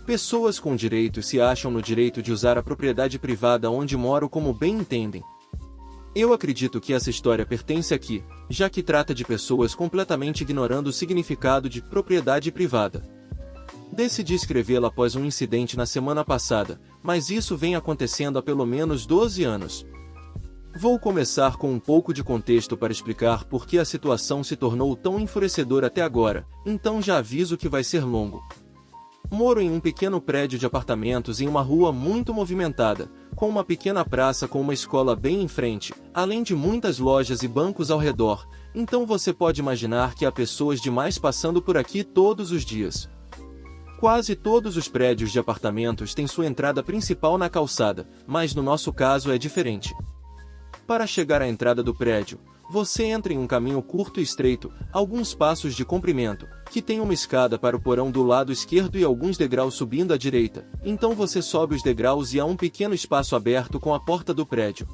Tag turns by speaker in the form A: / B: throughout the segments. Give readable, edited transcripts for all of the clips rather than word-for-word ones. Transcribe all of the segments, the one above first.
A: Pessoas com direitos se acham no direito de usar a propriedade privada onde moram como bem entendem. Eu acredito que essa história pertence aqui, já que trata de pessoas completamente ignorando o significado de propriedade privada. Decidi escrevê-la após um incidente na semana passada, mas isso vem acontecendo há pelo menos 12 anos. Vou começar com um pouco de contexto para explicar por que a situação se tornou tão enfurecedora até agora, então já aviso que vai ser longo. Moro em um pequeno prédio de apartamentos em uma rua muito movimentada, com uma pequena praça com uma escola bem em frente, além de muitas lojas e bancos ao redor, então você pode imaginar que há pessoas demais passando por aqui todos os dias. Quase todos os prédios de apartamentos têm sua entrada principal na calçada, mas no nosso caso é diferente. Para chegar à entrada do prédio, você entra em um caminho curto e estreito, alguns passos de comprimento, que tem uma escada para o porão do lado esquerdo e alguns degraus subindo à direita, então você sobe os degraus e há um pequeno espaço aberto com a porta do prédio.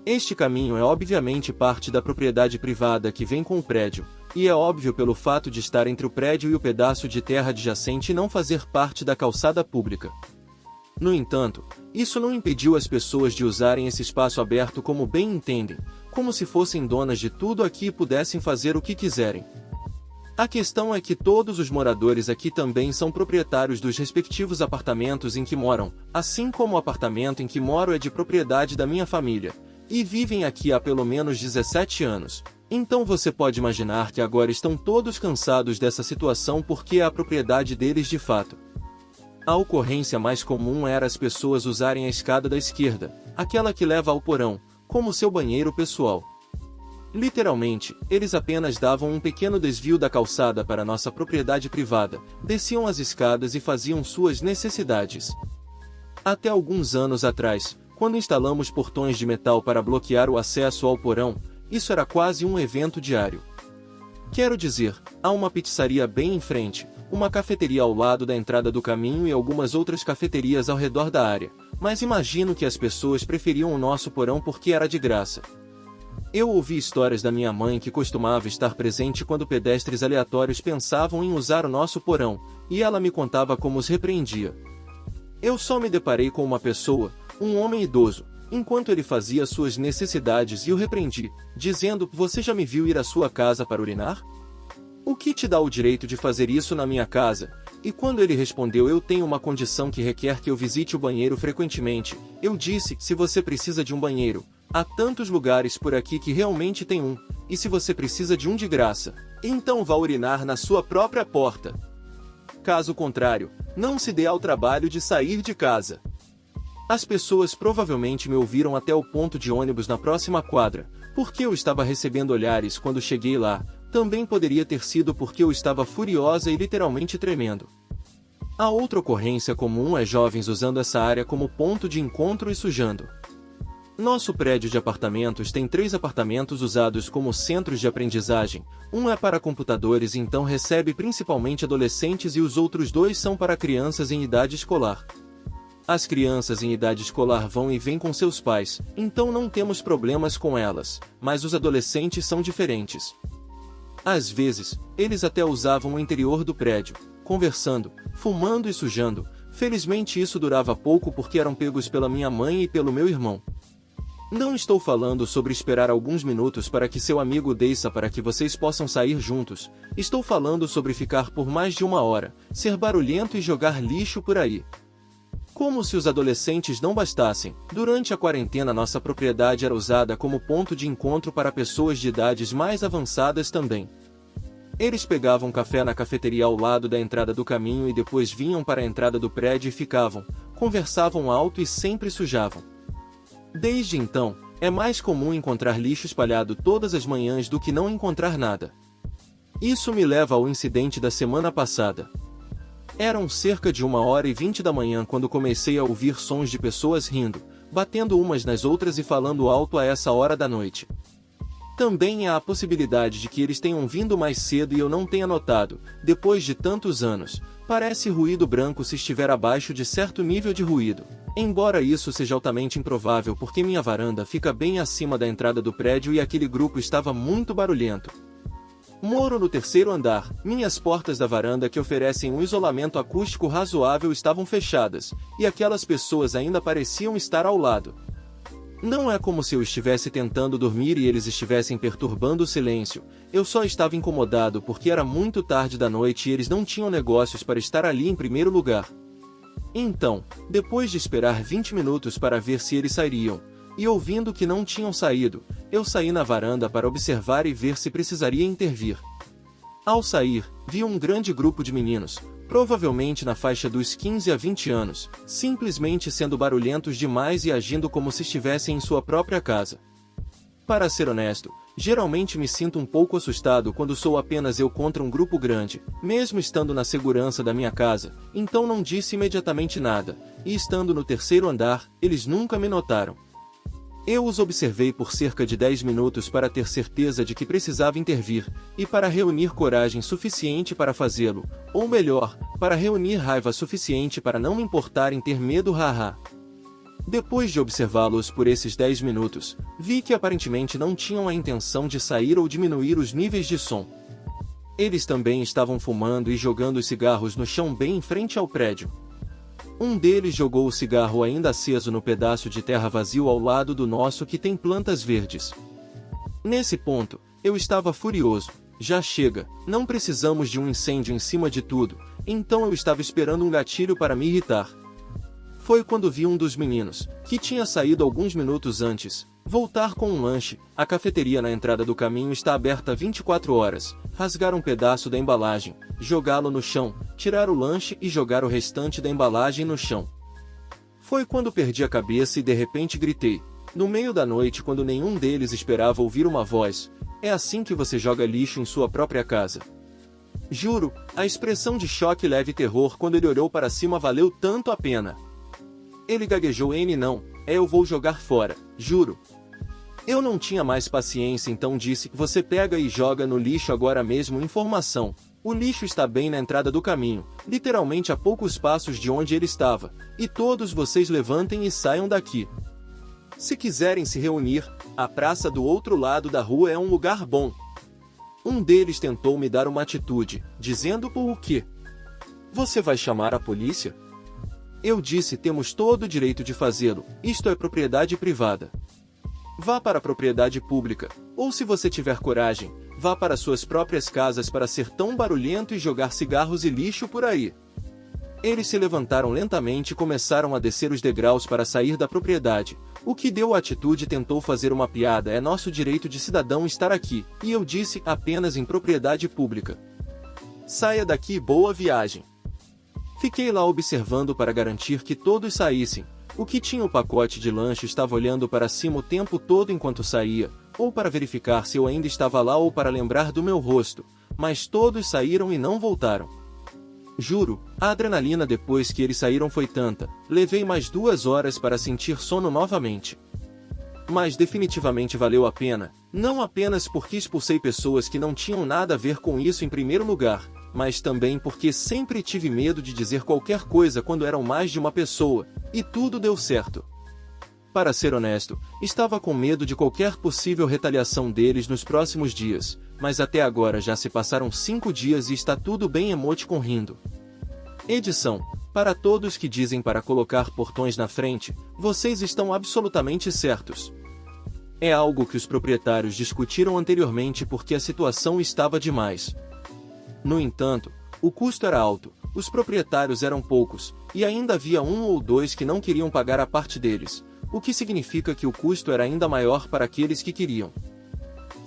A: Este caminho é obviamente parte da propriedade privada que vem com o prédio, e é óbvio pelo fato de estar entre o prédio e o pedaço de terra adjacente e não fazer parte da calçada pública. No entanto, isso não impediu as pessoas de usarem esse espaço aberto como bem entendem, como se fossem donas de tudo aqui e pudessem fazer o que quiserem. A questão é que todos os moradores aqui também são proprietários dos respectivos apartamentos em que moram, assim como o apartamento em que moro é de propriedade da minha família, e vivem aqui há pelo menos 17 anos. Então você pode imaginar que agora estão todos cansados dessa situação porque é a propriedade deles de fato. A ocorrência mais comum era as pessoas usarem a escada da esquerda, aquela que leva ao porão, como seu banheiro pessoal. Literalmente, eles apenas davam um pequeno desvio da calçada para nossa propriedade privada, desciam as escadas e faziam suas necessidades. Até alguns anos atrás, quando instalamos portões de metal para bloquear o acesso ao porão, isso era quase um evento diário. Quero dizer, há uma pizzaria bem em frente, uma cafeteria ao lado da entrada do caminho e algumas outras cafeterias ao redor da área, mas imagino que as pessoas preferiam o nosso porão porque era de graça. Eu ouvi histórias da minha mãe que costumava estar presente quando pedestres aleatórios pensavam em usar o nosso porão, e ela me contava como os repreendia. Eu só me deparei com uma pessoa, um homem idoso, enquanto ele fazia suas necessidades e o repreendi, dizendo: "Você já me viu ir à sua casa para urinar? O que te dá o direito de fazer isso na minha casa?" E quando ele respondeu: "Eu tenho uma condição que requer que eu visite o banheiro frequentemente", eu disse: "Se você precisa de um banheiro, há tantos lugares por aqui que realmente tem um, e se você precisa de um de graça, então vá urinar na sua própria porta. Caso contrário, não se dê ao trabalho de sair de casa." As pessoas provavelmente me ouviram até o ponto de ônibus na próxima quadra, porque eu estava recebendo olhares quando cheguei lá. Também poderia ter sido porque eu estava furiosa e literalmente tremendo. A outra ocorrência comum é jovens usando essa área como ponto de encontro e sujando. Nosso prédio de apartamentos tem 3 apartamentos usados como centros de aprendizagem, um é para computadores e então recebe principalmente adolescentes e os outros 2 são para crianças em idade escolar. As crianças em idade escolar vão e vêm com seus pais, então não temos problemas com elas, mas os adolescentes são diferentes. Às vezes, eles até usavam o interior do prédio, conversando, fumando e sujando. Felizmente isso durava pouco porque eram pegos pela minha mãe e pelo meu irmão. Não estou falando sobre esperar alguns minutos para que seu amigo desça para que vocês possam sair juntos. Estou falando sobre ficar por mais de 1 hora, ser barulhento e jogar lixo por aí. Como se os adolescentes não bastassem, durante a quarentena nossa propriedade era usada como ponto de encontro para pessoas de idades mais avançadas também. Eles pegavam café na cafeteria ao lado da entrada do caminho e depois vinham para a entrada do prédio e ficavam, conversavam alto e sempre sujavam. Desde então, é mais comum encontrar lixo espalhado todas as manhãs do que não encontrar nada. Isso me leva ao incidente da semana passada. Eram cerca de 1h20 da manhã quando comecei a ouvir sons de pessoas rindo, batendo umas nas outras e falando alto a essa hora da noite. Também há a possibilidade de que eles tenham vindo mais cedo e eu não tenha notado, depois de tantos anos. Parece ruído branco se estiver abaixo de certo nível de ruído, embora isso seja altamente improvável porque minha varanda fica bem acima da entrada do prédio e aquele grupo estava muito barulhento. Moro no terceiro andar. Minhas portas da varanda que oferecem um isolamento acústico razoável estavam fechadas, e aquelas pessoas ainda pareciam estar ao lado. Não é como se eu estivesse tentando dormir e eles estivessem perturbando o silêncio, eu só estava incomodado porque era muito tarde da noite e eles não tinham negócios para estar ali em primeiro lugar. Então, depois de esperar 20 minutos para ver se eles sairiam, e ouvindo que não tinham saído, eu saí na varanda para observar e ver se precisaria intervir. Ao sair, vi um grande grupo de meninos, provavelmente na faixa dos 15 a 20 anos, simplesmente sendo barulhentos demais e agindo como se estivessem em sua própria casa. Para ser honesto, geralmente me sinto um pouco assustado quando sou apenas eu contra um grupo grande, mesmo estando na segurança da minha casa, então não disse imediatamente nada, e estando no terceiro andar, eles nunca me notaram. Eu os observei por cerca de 10 minutos para ter certeza de que precisava intervir, e para reunir coragem suficiente para fazê-lo, ou melhor, para reunir raiva suficiente para não me importar em ter medo haha. Depois de observá-los por esses 10 minutos, vi que aparentemente não tinham a intenção de sair ou diminuir os níveis de som. Eles também estavam fumando e jogando os cigarros no chão bem em frente ao prédio. Um deles jogou o cigarro ainda aceso no pedaço de terra vazio ao lado do nosso que tem plantas verdes. Nesse ponto, eu estava furioso. Já chega, não precisamos de um incêndio em cima de tudo, então eu estava esperando um gatilho para me irritar. Foi quando vi um dos meninos, que tinha saído alguns minutos antes, voltar com um lanche. A cafeteria na entrada do caminho está aberta 24 horas, rasgar um pedaço da embalagem, jogá-lo no chão, tirar o lanche e jogar o restante da embalagem no chão. Foi quando perdi a cabeça e de repente gritei, no meio da noite quando nenhum deles esperava ouvir uma voz: é assim que você joga lixo em sua própria casa. Juro, a expressão de choque leve terror quando ele olhou para cima valeu tanto a pena. Ele gaguejou: não, eu vou jogar fora, juro. Eu não tinha mais paciência, então disse: você pega e joga no lixo agora mesmo. Informação: o lixo está bem na entrada do caminho, literalmente a poucos passos de onde ele estava, e todos vocês levantem e saiam daqui. Se quiserem se reunir, a praça do outro lado da rua é um lugar bom. Um deles tentou me dar uma atitude, dizendo: o quê? Você vai chamar a polícia? Eu disse: temos todo o direito de fazê-lo, isto é propriedade privada. Vá para a propriedade pública, ou se você tiver coragem, vá para suas próprias casas para ser tão barulhento e jogar cigarros e lixo por aí. Eles se levantaram lentamente e começaram a descer os degraus para sair da propriedade. O que deu a atitude tentou fazer uma piada: é nosso direito de cidadão estar aqui, e eu disse: apenas em propriedade pública. Saia daqui, boa viagem. Fiquei lá observando para garantir que todos saíssem. O que tinha o pacote de lanche estava olhando para cima o tempo todo enquanto saía, ou para verificar se eu ainda estava lá ou para lembrar do meu rosto, mas todos saíram e não voltaram. Juro, a adrenalina depois que eles saíram foi tanta, levei mais 2 horas para sentir sono novamente. Mas definitivamente valeu a pena, não apenas porque expulsei pessoas que não tinham nada a ver com isso em primeiro lugar, mas também porque sempre tive medo de dizer qualquer coisa quando eram mais de uma pessoa, e tudo deu certo. Para ser honesto, estava com medo de qualquer possível retaliação deles nos próximos dias, mas até agora já se passaram 5 dias e está tudo bem. Emoticon rindo. Edição: para todos que dizem para colocar portões na frente, vocês estão absolutamente certos. É algo que os proprietários discutiram anteriormente porque a situação estava demais. No entanto, o custo era alto, os proprietários eram poucos, e ainda havia 1 ou 2 que não queriam pagar a parte deles, o que significa que o custo era ainda maior para aqueles que queriam.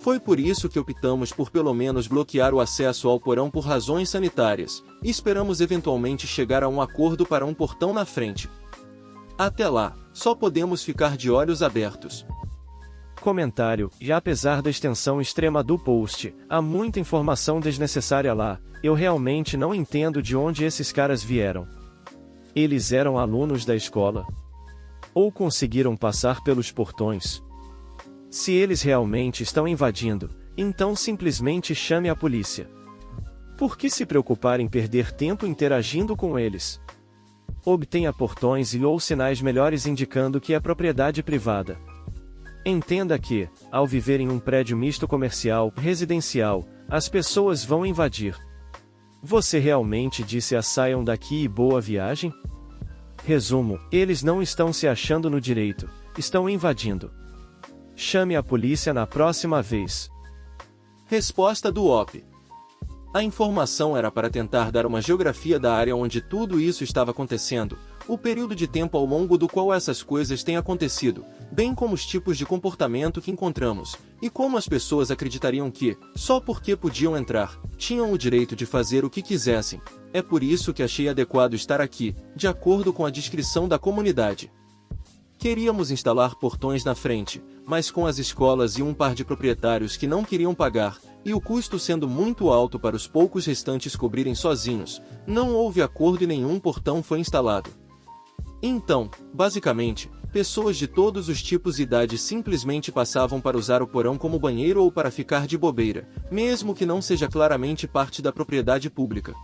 A: Foi por isso que optamos por pelo menos bloquear o acesso ao porão por razões sanitárias, e esperamos eventualmente chegar a um acordo para um portão na frente. Até lá, só podemos ficar de olhos abertos.
B: Comentário: e apesar da extensão extrema do post, há muita informação desnecessária lá, eu realmente não entendo de onde esses caras vieram. Eles eram alunos da escola? Ou conseguiram passar pelos portões? Se eles realmente estão invadindo, então simplesmente chame a polícia. Por que se preocupar em perder tempo interagindo com eles? Obtenha portões e ou sinais melhores indicando que é propriedade privada. Entenda que, ao viver em um prédio misto comercial, residencial, As pessoas vão invadir. Você realmente disse a saiam daqui e boa viagem? Resumo, eles não estão se achando no direito, estão invadindo. Chame a polícia na próxima vez.
A: Resposta do OP. A informação era para tentar dar uma geografia da área onde tudo isso estava acontecendo, o período de tempo ao longo do qual essas coisas têm acontecido, bem como os tipos de comportamento que encontramos, e como as pessoas acreditariam que, só porque podiam entrar, tinham o direito de fazer o que quisessem. É por isso que achei adequado estar aqui, de acordo com a descrição da comunidade. Queríamos instalar portões na frente, mas com as escolas e um par de proprietários que não queriam pagar, e o custo sendo muito alto para os poucos restantes cobrirem sozinhos, não houve acordo e nenhum portão foi instalado. Então, basicamente, pessoas de todos os tipos e idades simplesmente passavam para usar o porão como banheiro ou para ficar de bobeira, mesmo que não seja claramente parte da propriedade pública.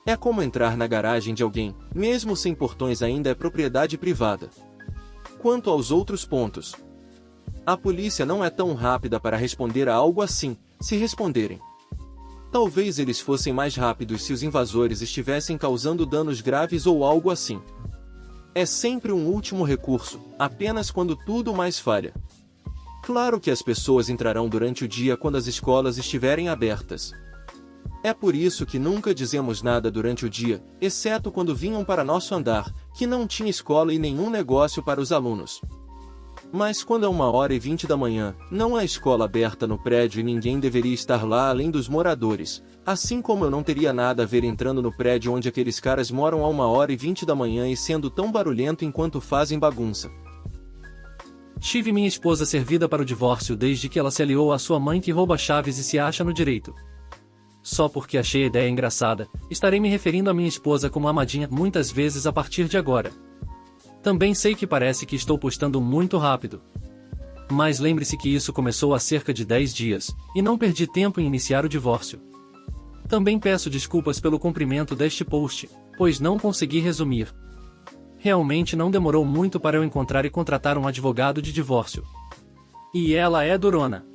A: É como entrar na garagem de alguém, mesmo sem portões ainda é propriedade privada. Quanto aos outros pontos, a polícia não é tão rápida para responder a algo assim, se responderem. Talvez eles fossem mais rápidos se os invasores estivessem causando danos graves ou algo assim. É sempre um último recurso, apenas quando tudo mais falha. Claro que as pessoas entrarão durante o dia quando as escolas estiverem abertas. É por isso que nunca dizemos nada durante o dia, exceto quando vinham para nosso andar, que não tinha escola e nenhum negócio para os alunos. Mas quando é 1h20 da manhã, não há escola aberta no prédio e ninguém deveria estar lá além dos moradores, assim como eu não teria nada a ver entrando no prédio onde aqueles caras moram a 1h20 da manhã e sendo tão barulhento enquanto fazem bagunça.
C: Tive minha esposa servida para o divórcio desde que ela se aliou à sua mãe que rouba chaves e se acha no direito. Só porque achei a ideia engraçada, estarei me referindo à minha esposa como Amadinha muitas vezes a partir de agora. Também sei que parece que estou postando muito rápido. Mas lembre-se que isso começou há cerca de 10 dias, e não perdi tempo em iniciar o divórcio. Também peço desculpas pelo comprimento deste post, pois não consegui resumir. Realmente não demorou muito para eu encontrar e contratar um advogado de divórcio. E ela é durona.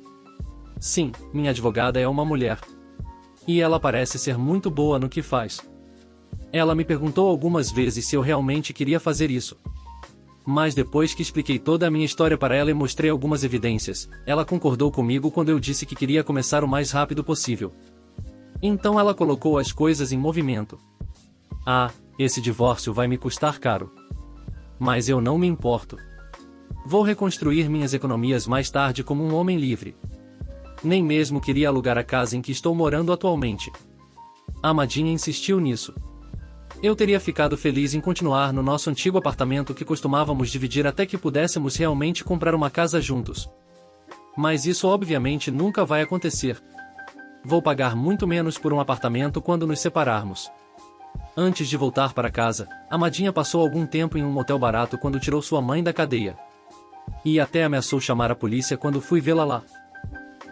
C: Sim, minha advogada é uma mulher. E ela parece ser muito boa no que faz. Ela me perguntou algumas vezes se eu realmente queria fazer isso. Mas depois que expliquei toda a minha história para ela e mostrei algumas evidências, ela concordou comigo quando eu disse que queria começar o mais rápido possível. Então ela colocou as coisas em movimento. Ah, esse divórcio vai me custar caro. Mas eu não me importo. Vou reconstruir minhas economias mais tarde como um homem livre. Nem mesmo queria alugar a casa em que estou morando atualmente. A Amadinha insistiu nisso. Eu teria ficado feliz em continuar no nosso antigo apartamento que costumávamos dividir até que pudéssemos realmente comprar uma casa juntos. Mas isso obviamente nunca vai acontecer. Vou pagar muito menos por um apartamento quando nos separarmos. Antes de voltar para casa, Amadinha passou algum tempo em um motel barato quando tirou sua mãe da cadeia. E até ameaçou chamar a polícia quando fui vê-la lá.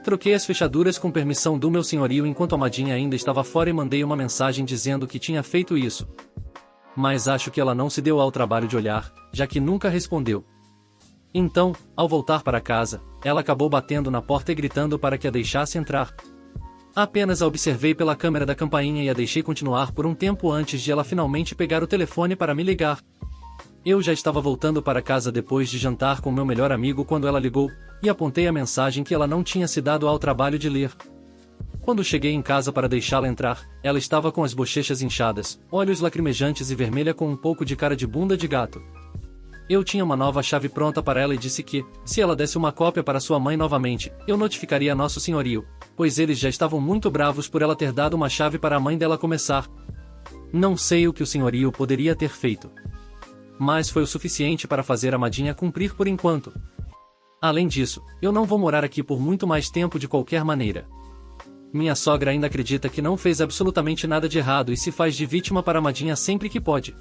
C: Troquei as fechaduras com permissão do meu senhorio enquanto Amadinha ainda estava fora e mandei uma mensagem dizendo que tinha feito isso. Mas acho que ela não se deu ao trabalho de olhar, já que nunca respondeu. Então, ao voltar para casa, ela acabou batendo na porta e gritando para que a deixasse entrar. Apenas a observei pela câmera da campainha e a deixei continuar por um tempo antes de ela finalmente pegar o telefone para me ligar. Eu já estava voltando para casa depois de jantar com meu melhor amigo quando ela ligou, e apontei a mensagem que ela não tinha se dado ao trabalho de ler. Quando cheguei em casa para deixá-la entrar, ela estava com as bochechas inchadas, olhos lacrimejantes e vermelha com um pouco de cara de bunda de gato. Eu tinha uma nova chave pronta para ela e disse que, se ela desse uma cópia para sua mãe novamente, eu notificaria nosso senhorio, pois eles já estavam muito bravos por ela ter dado uma chave para a mãe dela começar. Não sei o que o senhorio poderia ter feito. Mas foi o suficiente para fazer a Amadinha cumprir por enquanto. Além disso, eu não vou morar aqui por muito mais tempo de qualquer maneira. Minha sogra ainda acredita que não fez absolutamente nada de errado e se faz de vítima para a Amadinha sempre que pode.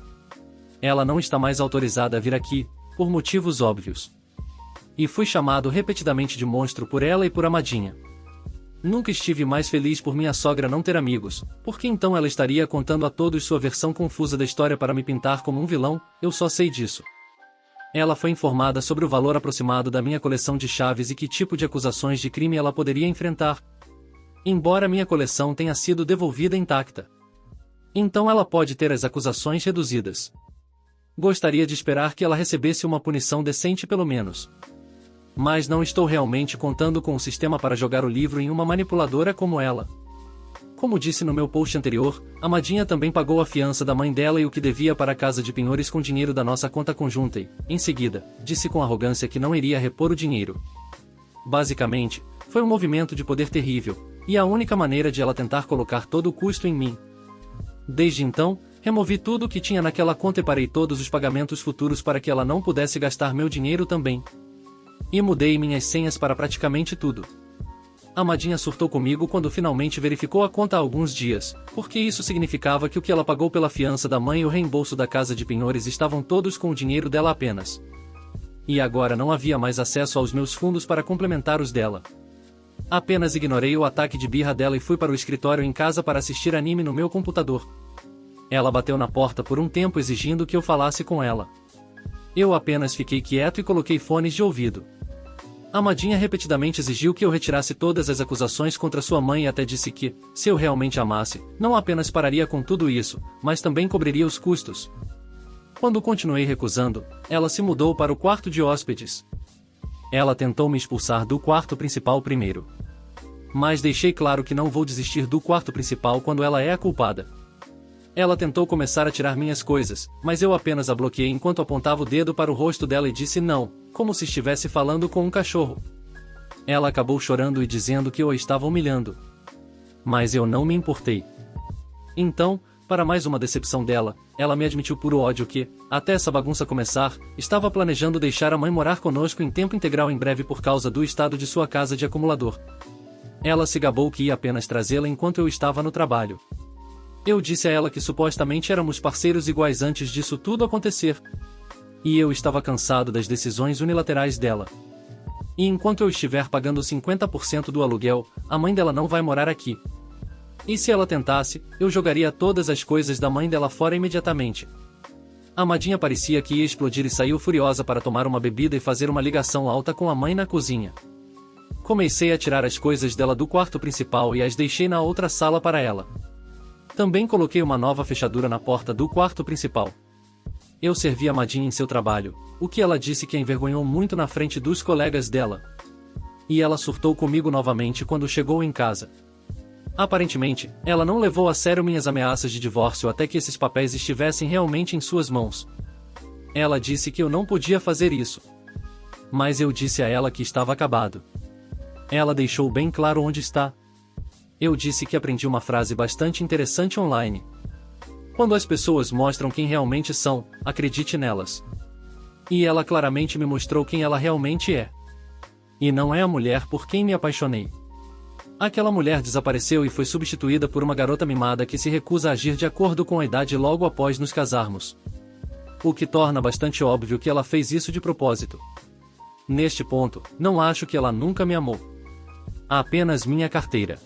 C: Ela não está mais autorizada a vir aqui, por motivos óbvios. E fui chamado repetidamente de monstro por ela e por Amadinha. Nunca estive mais feliz por minha sogra não ter amigos, porque então ela estaria contando a todos sua versão confusa da história para me pintar como um vilão, eu só sei disso. Ela foi informada sobre o valor aproximado da minha coleção de chaves e que tipo de acusações de crime ela poderia enfrentar. embora minha coleção tenha sido devolvida intacta. Então ela pode ter as acusações reduzidas. Gostaria de esperar que ela recebesse uma punição decente pelo menos. Mas não estou realmente contando com o sistema para jogar o livro em uma manipuladora como ela. Como disse no meu post anterior, a Madinha também pagou a fiança da mãe dela e o que devia para a casa de penhores com dinheiro da nossa conta conjunta e, em seguida, disse com arrogância que não iria repor o dinheiro. Basicamente, foi um movimento de poder terrível, e a única maneira de ela tentar colocar todo o custo em mim. Desde então, removi tudo o que tinha naquela conta e parei todos os pagamentos futuros para que ela não pudesse gastar meu dinheiro também. E mudei minhas senhas para praticamente tudo. A Madinha surtou comigo quando finalmente verificou a conta há alguns dias, porque isso significava que o que ela pagou pela fiança da mãe e o reembolso da casa de penhores estavam todos com o dinheiro dela apenas. E agora não havia mais acesso aos meus fundos para complementar os dela. Apenas ignorei o ataque de birra dela e fui para o escritório em casa para assistir anime no meu computador. Ela bateu na porta por um tempo exigindo que eu falasse com ela. Eu apenas fiquei quieto e coloquei fones de ouvido. A Madinha repetidamente exigiu que eu retirasse todas as acusações contra sua mãe e até disse que, se eu realmente amasse, não apenas pararia com tudo isso, mas também cobriria os custos. Quando continuei recusando, ela se mudou para o quarto de hóspedes. Ela tentou me expulsar do quarto principal primeiro. Mas deixei claro que não vou desistir do quarto principal quando ela é a culpada. Ela tentou começar a tirar minhas coisas, mas eu apenas a bloqueei enquanto apontava o dedo para o rosto dela e disse não, como se estivesse falando com um cachorro. Ela acabou chorando e dizendo que eu a estava humilhando. Mas eu não me importei. Então, para mais uma decepção dela, ela me admitiu puro ódio que, até essa bagunça começar, estava planejando deixar a mãe morar conosco em tempo integral em breve por causa do estado de sua casa de acumulador. Ela se gabou que ia apenas trazê-la enquanto eu estava no trabalho. Eu disse a ela que supostamente éramos parceiros iguais antes disso tudo acontecer. E eu estava cansado das decisões unilaterais dela. E enquanto eu estiver pagando 50% do aluguel, a mãe dela não vai morar aqui. E se ela tentasse, eu jogaria todas as coisas da mãe dela fora imediatamente. A Madinha parecia que ia explodir e saiu furiosa para tomar uma bebida e fazer uma ligação alta com a mãe na cozinha. Comecei a tirar as coisas dela do quarto principal e as deixei na outra sala para ela. Também coloquei uma nova fechadura na porta do quarto principal. Eu servi a Madinha em seu trabalho, o que ela disse que a envergonhou muito na frente dos colegas dela. E ela surtou comigo novamente quando chegou em casa. Aparentemente, ela não levou a sério minhas ameaças de divórcio até que esses papéis estivessem realmente em suas mãos. Ela disse que eu não podia fazer isso. Mas eu disse a ela que estava acabado. Ela deixou bem claro onde está. Eu disse que aprendi uma frase bastante interessante online. Quando as pessoas mostram quem realmente são, acredite nelas. E ela claramente me mostrou quem ela realmente é. E não é a mulher por quem me apaixonei. Aquela mulher desapareceu e foi substituída por uma garota mimada que se recusa a agir de acordo com a idade logo após nos casarmos. O que torna bastante óbvio que ela fez isso de propósito. Neste ponto, não acho que ela nunca me amou. Apenas minha carteira.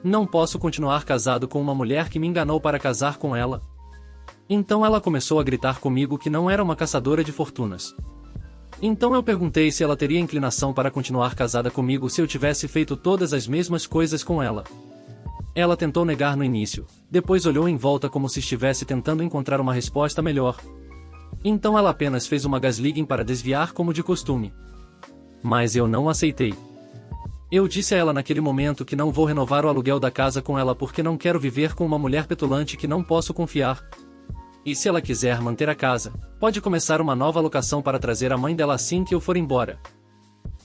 C: Não posso continuar casado com uma mulher que me enganou para casar com ela. Então ela começou a gritar comigo que não era uma caçadora de fortunas. Então eu perguntei se ela teria inclinação para continuar casada comigo se eu tivesse feito todas as mesmas coisas com ela. Ela tentou negar no início, depois olhou em volta como se estivesse tentando encontrar uma resposta melhor. Então ela apenas fez uma gaslighting para desviar como de costume. Mas eu não aceitei. Eu disse a ela naquele momento que não vou renovar o aluguel da casa com ela porque não quero viver com uma mulher petulante que não posso confiar. E se ela quiser manter a casa, pode começar uma nova locação para trazer a mãe dela assim que eu for embora.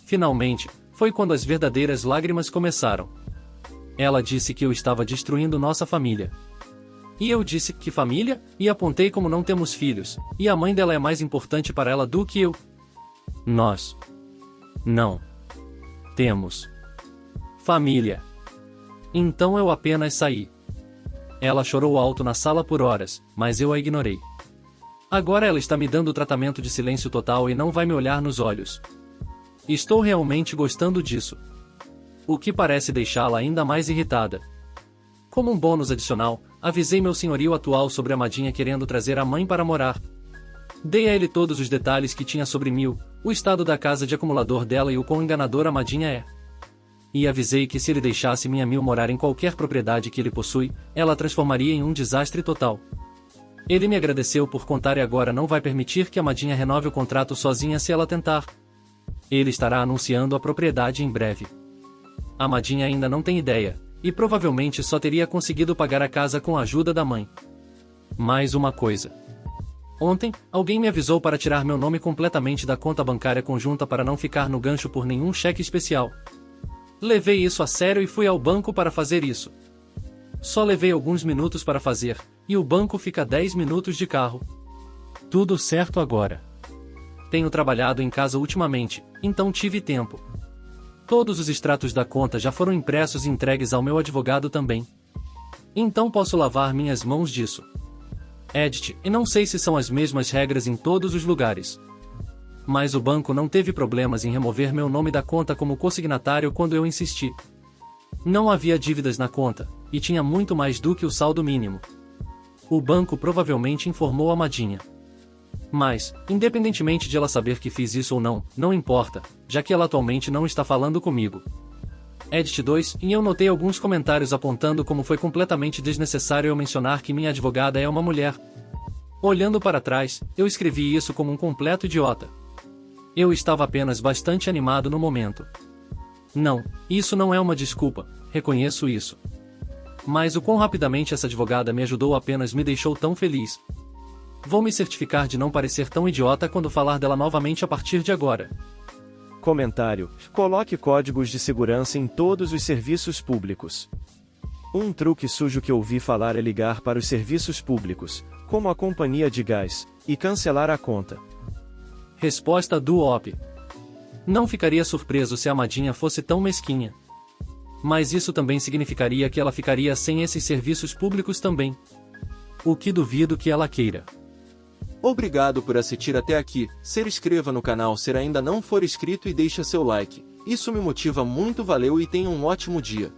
C: Finalmente, foi quando as verdadeiras lágrimas começaram. Ela disse que eu estava destruindo nossa família. E eu disse, que família? E apontei como não temos filhos, e a mãe dela é mais importante para ela do que eu. Nós não temos família. Então eu apenas saí. Ela chorou alto na sala por horas, mas eu a ignorei. Agora ela está me dando tratamento de silêncio total e não vai me olhar nos olhos. Estou realmente gostando disso. O que parece deixá-la ainda mais irritada. Como um bônus adicional, avisei meu senhorio atual sobre a Madinha querendo trazer a mãe para morar. Dei a ele todos os detalhes que tinha sobre Mil, o estado da casa de acumulador dela e o quão enganadora a Madinha é. e avisei que se ele deixasse minha Mil morar em qualquer propriedade que ele possui, ela a transformaria em um desastre total. Ele me agradeceu por contar e agora não vai permitir que a Madinha renove o contrato sozinha se ela tentar. Ele estará anunciando a propriedade em breve. A Madinha ainda não tem ideia, e provavelmente só teria conseguido pagar a casa com a ajuda da mãe. Mais uma coisa. Ontem, alguém me avisou para tirar meu nome completamente da conta bancária conjunta para não ficar no gancho por nenhum cheque especial. Levei isso a sério e fui ao banco para fazer isso. Só levei alguns minutos para fazer, e o banco fica 10 minutos de carro. Tudo certo agora. Tenho trabalhado em casa ultimamente, então tive tempo. Todos os extratos da conta já foram impressos e entregues ao meu advogado também. Então posso lavar minhas mãos disso. Edit, e não sei se são as mesmas regras em todos os lugares. Mas o banco não teve problemas em remover meu nome da conta como consignatário quando eu insisti. Não havia dívidas na conta, e tinha muito mais do que o saldo mínimo. O banco provavelmente informou a Madinha. Mas, independentemente de ela saber que fiz isso ou não, não importa, já que ela atualmente não está falando comigo. Edit 2, e eu notei alguns comentários apontando como foi completamente desnecessário eu mencionar que minha advogada é uma mulher. Olhando para trás, eu escrevi isso como um completo idiota. Eu estava apenas bastante animado no momento. Não, isso não é uma desculpa, reconheço isso. Mas o quão rapidamente essa advogada me ajudou apenas me deixou tão feliz. Vou me certificar de não parecer tão idiota quando falar dela novamente a partir de agora.
B: Comentário: coloque códigos de segurança em todos os serviços públicos. Um truque sujo que ouvi falar é ligar para os serviços públicos, como a companhia de gás, e cancelar a conta.
C: Resposta do OP. Não ficaria surpreso se a Madinha fosse tão mesquinha. Mas isso também significaria que ela ficaria sem esses serviços públicos também. O que duvido que ela queira.
A: Obrigado por assistir até aqui. Se inscreva no canal se ainda não for inscrito e deixa seu like. Isso me motiva muito, valeu e tenha um ótimo dia.